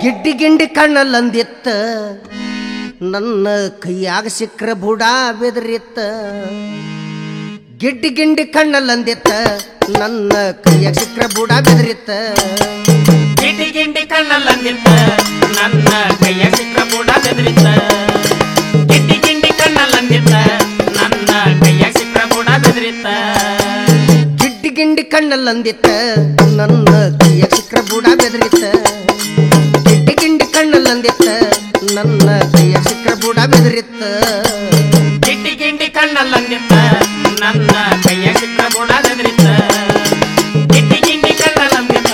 ಗಿಡ್ಡಿ ಗಿಂಡಿ ಕಣ್ಣಲ್ಲಂದಿತ್ತ ನನ್ನ ಕೈಯಾಗ ಸಿಕ್ಕ್ರ ಬುಡ ಬೆದರಿತ್ತ ಗಿಡ್ಡಿ ಗಿಂಡಿ ಕಣ್ಣಲ್ಲಂದಿತ್ತ ನನ್ನ ಕೈಯಾಗ ಸಿಕ್ಕ್ರ ಬುಡ ಬೆದರಿತ್ತ ಗಿಡ್ಡಿ ಗಿಂಡಿ ಕಣ್ಣಲ್ಲಂದಿತ್ತ ನನ್ನ ಕೈಯಾಗ ಸಿಕ್ಕ್ರ ಬುಡ ಬೆದರಿತ್ತ ಗಿಡ್ಡಿ ಗಿಂಡಿ ಕಣ್ಣಲ್ಲಂದಿತ್ತ ನನ್ನ ಕೈಯಾಗ ಸಿಕ್ಕ್ರ ಬುಡ ಬೆದರಿತ್ತ ಗಿಡ್ಡಿ ಗಿಂಡಿ ಕಣ್ಣಲ್ಲಂದಿತ್ತ ನನ್ನ ಕೈಯಾಗ ಸಿಕ್ಕ್ರ ಬುಡ ಬೆದರಿತ್ತ ಗಿಡ್ಡಿ ಗಿಂಡಿ ಕಣ್ಣಲ್ಲಂದಿತ್ತ ನನ್ನ ಕೈಯಾಗ ಸಿಕ್ಕ್ರ ಬುಡ ಬೆದರಿತ್ತ ಗಿಡ್ಡಿ ಗಿಂಡಿ ಕಣ್ಣಲ್ಲಂದಿತ್ತ ನನ್ನ ಕೈಯಾಗ ಸಿಕ್ಕ್ರ ಬುಡ ಬೆದರಿತ್ತ ಗಿಡ್ಡಿ ಗಿಂಡಿ ಕಣ್ಣಲ್ಲಂದಿತ್ತ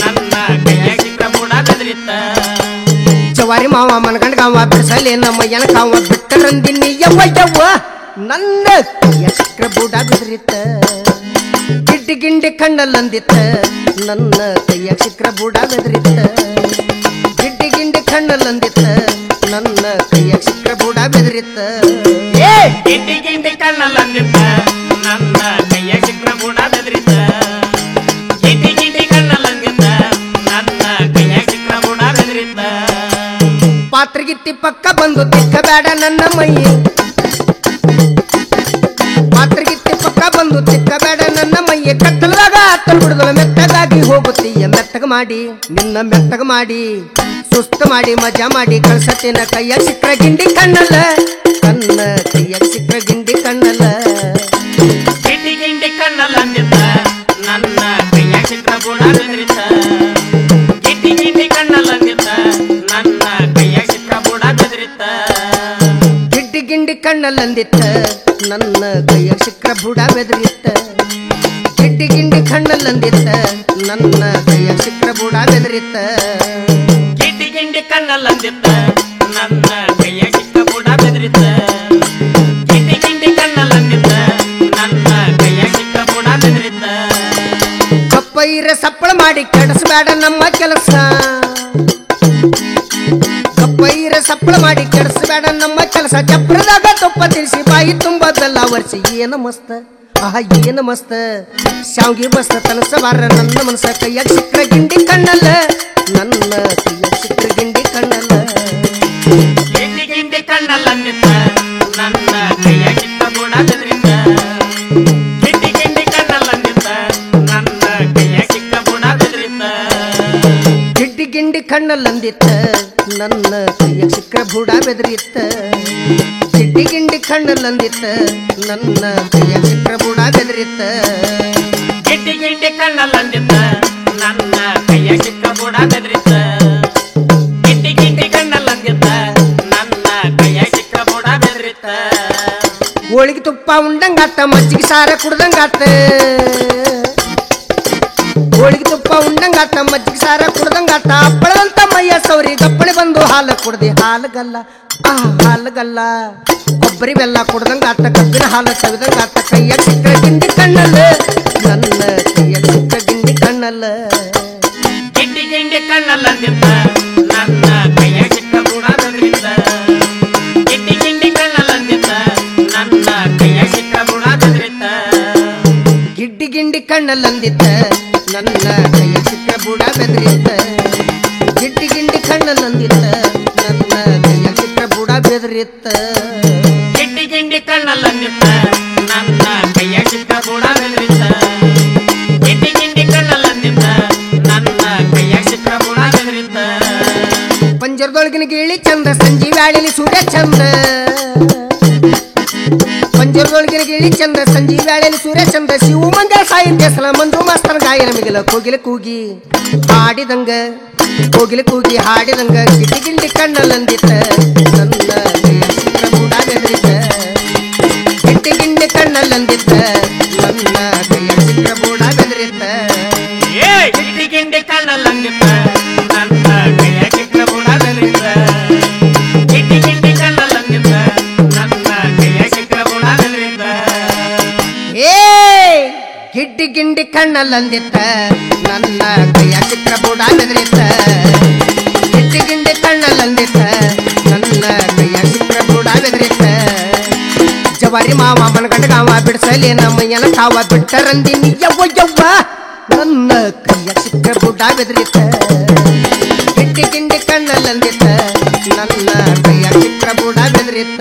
ನನ್ನ ಕೈಯಾಗ ಸಿಕ್ಕ್ರ ಬುಡ ಬೆದರಿತ್ತ ಜವಾರಿ ಮಾವ ಮನಗಂಡ ಗಾವ ಬಿಡಿಸಲಿ ನಮ್ಮ ಎನಕಾವ ಬಿಟ್ಟರಂದಿನಿ ಯವ್ವ ಯವ್ವ ನನ್ನ ಕೈಯಾಗ ಸಿಕ್ಕ್ರ ಬುಡ ಬೆದರಿತ್ತ ಗಿಡ್ಡಿ ಗಿಂಡಿ ಕಣ್ಣಲ್ಲಂದಿತ್ತ ನನ್ನ ಕೈಯಾಗ ಸಿಕ್ಕ್ರ ಬುಡ ಬೆದರಿತ್ತ ಗಿಡ್ಡಿ ಗಿಂಡಿ ಕಣ್ಣಲ್ಲಂದಿತ್ತ ನನ್ನ ಕೈಯಾಗ ಸಿಕ್ಕ್ರ ಬುಡ ಬೆದರಿತ್ತ ಗಿಡ್ಡಿ ಗಿಂಡಿ ಕಣ್ಣಲ್ಲಂದಿತ್ತ ನನ್ನ ಕೈಯಾಗ ಸಿಕ್ಕ್ರ ಬುಡ ಬೆದರಿತ್ತ ಗಿಡ್ಡಿ ಗಿಂಡಿ ಕಣ್ಣಲ್ಲಂದಿತ್ತ ನನ್ನ ಕೈಯಾಗ ಸಿಕ್ಕ್ರ ಬುಡ ಬೆದರಿತ್ತ ಪಾತ್ರಗಿತ್ತಿ ಪಕ್ಕ ಬಂದು ತಿಕ್ಕ ಬೇಡ ನನ್ನ ಮೈ ಪಾತ್ರಗಿತ್ತಿ ಪಕ್ಕ ಬಂದು ತಿಕ್ಕ ಬೇಡ ನನ್ನ ಮೈಯ ಕತ್ತಲದಾಗ ಹತ್ತಲು ಬಿಡುದಲ್ಲ ಮೆತ್ತಗಾಗಿ ಹೋಗುತ್ತೀಯ ಮೆತ್ತಗ ಮಾಡಿ ನಿನ್ನ ಮೆತ್ತಗ ಮಾಡಿ ಸುಸ್ತ ಮಾಡಿ ಮಜಾ ಮಾಡಿ ಕಳ್ಸತ್ತಿನ ಕೈಯಾಗ ಸಿಕ್ಕ್ರ ಗಿಂಡಿ ಕಣ್ಣಲ್ಲ ನನ್ನ ಕೈಯಾಗ ಸಿಕ್ಕ್ರ ಗಿಂಡಿ ಕಣ್ಣಲ್ಲ ಗಿಡ್ಡಿ ಗಿಂಡಿ ಕಣ್ಣಲ್ಲಂದಿತ್ತ ನನ್ನ ಕೈಯಾಗ ಸಿಕ್ಕ್ರ ಬುಡ ಬೆದರಿತ್ತ ಗಿಡ್ಡಿ ಗಿಂಡಿ ಕಣ್ಣಲ್ಲಂದಿತ್ತ ನನ್ನ ಕೈಯಾಗ ಸಿಕ್ಕ್ರ ಬುಡ ಬೆದರಿತ್ತ ಗಿಡ್ಡಿ ಗಿಂಡಿ ಕಣ್ಣಲ್ಲಂದಿತ್ತ ನನ್ನ ಕೈಯಾಗ ಸಿಕ್ಕ್ರ ಬುಡ ಬೆದರಿತ್ತ ಗಿಡ್ಡಿ ಗಿಂಡಿ ಕಣ್ಣಲ್ಲಂದಿತ್ತ ನನ್ನ ಕೈಯಾಗ ಸಿಕ್ಕ್ರ ಬುಡ ಬೆದರಿತ್ತ ಗಿಡ್ಡಿ ಗಿಂಡಿ ಕಣ್ಣಲ್ಲಂದಿತ್ತ ನನ್ನ ಕೈಯಾಗ ಸಿಕ್ಕ್ರ ಬುಡ ಬೆದರಿತ್ತ ಗಿಡ್ಡಿ ಗಿಂಡಿ ಕಣ್ಣಲ್ಲಂದಿತ್ತ ನನ್ನ ಕೈಯಾಗ ಸಿಕ್ಕ್ರ ಬುಡ ಬೆದರಿತ್ತ ಕಪ್ಪೈರ ಸಪ್ಪಳ ಮಾಡಿ ಕೆಡಿಸಬೇಡ ನಮ್ಮ ಕೆಲಸ ಕಪ್ಪೈರ ಸಪ್ಪಳ ಮಾಡಿ ಕೆಡಿಸಬೇಡ ನಮ್ಮ ಕೆಲಸ ಚಪ್ರದಾಗ ತುಪ್ಪ ತಿರ್ಸಿ ಬಾಯಿ ತುಂಬ ಬೆಲ್ಲ ವರ್ಷಿ ಏನ ಮಸ್ತ ಆಹಾ ಏನ ಮಸ್ತ ಶಾವ್ಗಿ ಮಸ್ತ ತನಸಬಾರ ನನ್ನ ಮನಸ ಕೈಯಾಗ ಸಿಕ್ಕ್ರ ಗಿಂಡಿ ಕಣ್ಣಲ್ಲ ನನ್ನ ಕೈಯಾಗ ಸಿಕ್ಕ್ರ ಗಿಂಡಿ ಕಣ್ಣಲ್ಲ ಗಿಡ್ಡಿ ಗಿಂಡಿ ಕಣ್ಣಲ್ಲಂದಿತ್ತ ನನ್ನ ಕೈಯಾಗ ಸಿಕ್ಕ್ರ ಬುಡ ಬೆದರಿತ್ತ ಗಿಡ್ಡಿ ಗಿಂಡಿ ಕಣ್ಣಲ್ಲಂದಿತ್ತ ನನ್ನ ಕೈಯಾಗ ಸಿಕ್ಕ್ರ ಬುಡ ಬೆದರಿತ್ತ ಗಿಡ್ಡಿ ಗಿಂಡಿ ಕಣ್ಣಲ್ಲಂದಿತ್ತ ನನ್ನ ಕೈಯಾಗ ಸಿಕ್ಕ್ರ ಬುಡ ಬೆದರಿತ್ತ ಗಿಡ್ಡಿ ಗಿಂಡಿ ಕಣ್ಣಲ್ಲಂದಿತ್ತ ನನ್ನ ಕೈಯಾಗ ಸಿಕ್ಕ್ರ ಬುಡ ಬೆದರಿತ್ತ ಗಿಡ್ಡಿ ಗಿಂಡಿ ಕಣ್ಣಲ್ಲಂದಿತ್ತ ನನ್ನ ಕೈಯಾಗ ಸಿಕ್ಕ್ರ ಬುಡ ಬೆದರಿತ್ತ ಗಿಡ್ಡಿ ಗಿಂಡಿ ಕಣ್ಣಲ್ಲಂದಿತ್ತ ನನ್ನ ಕೈಯಾಗ ಸಿಕ್ಕ್ರ ಬುಡ ಬೆದರಿತ್ತ ಹೋಳಿಗೆ ತುಪ್ಪ ಉಂಡಂಗಾತ ಮಜ್ಜಿಗೆ ಸಾರ ಕುಡ್ದಂಗಾತ ಹೋಳಿಗೆ ತುಪ್ಪ ಉಂಡಂಗಾತ ಮಜ್ಜಿಗೆ ಸಾರ ಕುಡ್ದಂಗಾತ ಹಪ್ಪಳದಂತ ಮೈಯ ಸೌರಿ ಗಪ್ಪಳಿ ಬಂದು ಹಾಲು ಕುಡ್ದಿ ಹಾಲುಗಲ್ಲ ಹಾಲುಗಲ್ಲ ಕೊಬ್ಬರಿ ಬೆಲ್ಲ ಕುಡ್ದಂಗಾತ ಕಬ್ಬಿನ ಹಾಲು ಸವಿದಂಗಾತ ಕೈಯಾಗ ಸಿಕ್ಕ್ರ ಗಿಂಡಿ ಕಣ್ಣಲ್ಲ ನನ್ನ ಕೈಯಾಗ ಸಿಕ್ಕ್ರ ಗಿಂಡಿ ಕಣ್ಣಲ್ಲ ಗಿಡ್ಡಿ ಗಿಂಡಿ ಕಣ್ಣಲ್ಲಂದಿತ್ತ ನನ್ನ ಕೈಯಾಗ ಸಿಕ್ಕ್ರ ಬುಡ ಬೆದರಿತ್ತ ಗಿಡ್ಡಿ ಗಿಂಡಿ ಕಣ್ಣಲ್ಲಂದಿತ್ತ ನನ್ನ ಕೈಯಾಗ ಸಿಕ್ಕ್ರ ಬುಡ ಬೆದರಿತ್ತ ಗಿಡ್ಡಿ ಗಿಂಡಿ ಕಣ್ಣಲ್ಲಂದಿತ್ತ ನನ್ನ ಕೈಯಾಗ ಸಿಕ್ಕ್ರ ಬುಡ ಬೆದರಿತ್ತ ಗಿಡ್ಡಿ ಗಿಂಡಿ ಕಣ್ಣಲ್ಲಂದಿತ್ತ ನನ್ನ ಕೈಯಾಗ ಸಿಕ್ಕ್ರ ಬುಡ ಬೆದರಿತ್ತ ಗಿಡ್ಡಿ ಗಿಂಡಿ ಕಣ್ಣಲ್ಲಂದಿತ್ತ ನನ್ನ ಕೈಯಾಗ ಸಿಕ್ಕ್ರ ಬುಡ ಬೆದರಿತ್ತ ಗಿಡ್ಡಿ ಗಿಂಡಿ ಕಣ್ಣಲ್ಲಂದಿತ್ತ ನನ್ನ ಕೈಯಾಗ ಸಿಕ್ಕ್ರ ಬುಡ ಬೆದರಿತ್ತ ಪಂಜರದೊಳಗಿನ ಗಿಳಿ ಚಂದ ಸಂಜಿ ವ್ಯಾಳಿಲಿ ಸೂರ್ಯ ಚಂದ ಪಂಜರದೊಳಗಿನ ಗಿಳಿ ಚಂದ ಸಂಜಿ ವ್ಯಾಳಿಲಿ ಸೂರ್ಯ ಚಂದ ಶಿವಮಂಗಲ ಸಾಹಿತ್ಯ ಸಲ ಮಂಜು ಮಾಸ್ತರ್ ಗಾಯನ ಮಿಗಿಲ ಕೋಗಿಲ ಕೂಗಿ ಹಾಡಿದಂಗ ಕೋಗಿಲ ಕೂಗಿ ಹಾಡಿದಂಗ ಗಿಡ್ಡಿ ಗಿಂಡಿ ಕಣ್ಣಲ್ಲಂದಿತ್ತ ನನ್ನ ಕೈಯಾಗ ಸಿಕ್ಕ್ರ ಬುಡ ಬೆದರಿತ್ತ ಗಿಡ್ಡಿ ಗಿಂಡಿ ಕಣ್ಣಲ್ಲಂದಿತ್ತ ನನ್ನ ಕೈಯಾಗ ಸಿಕ್ಕ್ರ ಬುಡ ಬೆದರಿತ್ತ ಗಿಡ್ಡಿ ಗಿಂಡಿ ಕಣ್ಣಲ್ಲಂದಿತ್ತ ನನ್ನ ಕೈಯಾಗ ಸಿಕ್ಕ್ರ ಬುಡ ಬೆದರಿತ್ತ ಗಿಡ್ಡಿ ಗಿಂಡಿ ಕಣ್ಣಲ್ಲಂದಿತ್ತ ನನ್ನ ಕೈಯಾಗ ಸಿಕ್ಕ್ರ ಬುಡ ಬೆದರಿತ್ತ ಗಿಡ್ಡಿ ಗಿಂಡಿ ಕಣ್ಣಲ್ಲಂದಿತ್ತ ನನ್ನ ಕೈಯಾಗ ಸಿಕ್ಕ್ರ ಬುಡ ಬೆದರಿತ್ತ ಗಿಡ್ಡಿ ಗಿಂಡಿ ಕಣ್ಣಲ್ಲಂದಿತ್ತ ವಾರಿ ಮಾವ ಮನಗಂಡ ಗಾವ ಬಿಡ್ಸಲಿ ನಮ್ಮಯ್ಯನ ಕಾವ ಬಿಟ್ಟರಂದಿನಿ ಯವ್ವ ಯವ್ವ ನನ್ನ ಕೈಯ ಸಿಕ್ಕ ಬುಡ ಬೆದರಿತ ಗಿಂಡಿ ಗಿಂಡಿ ಕಣ್ಣಲ್ಲಂದಿತ ನನ್ನ ಕೈಯ ಸಿಕ್ಕ ಬುಡ ಬೆದರಿತ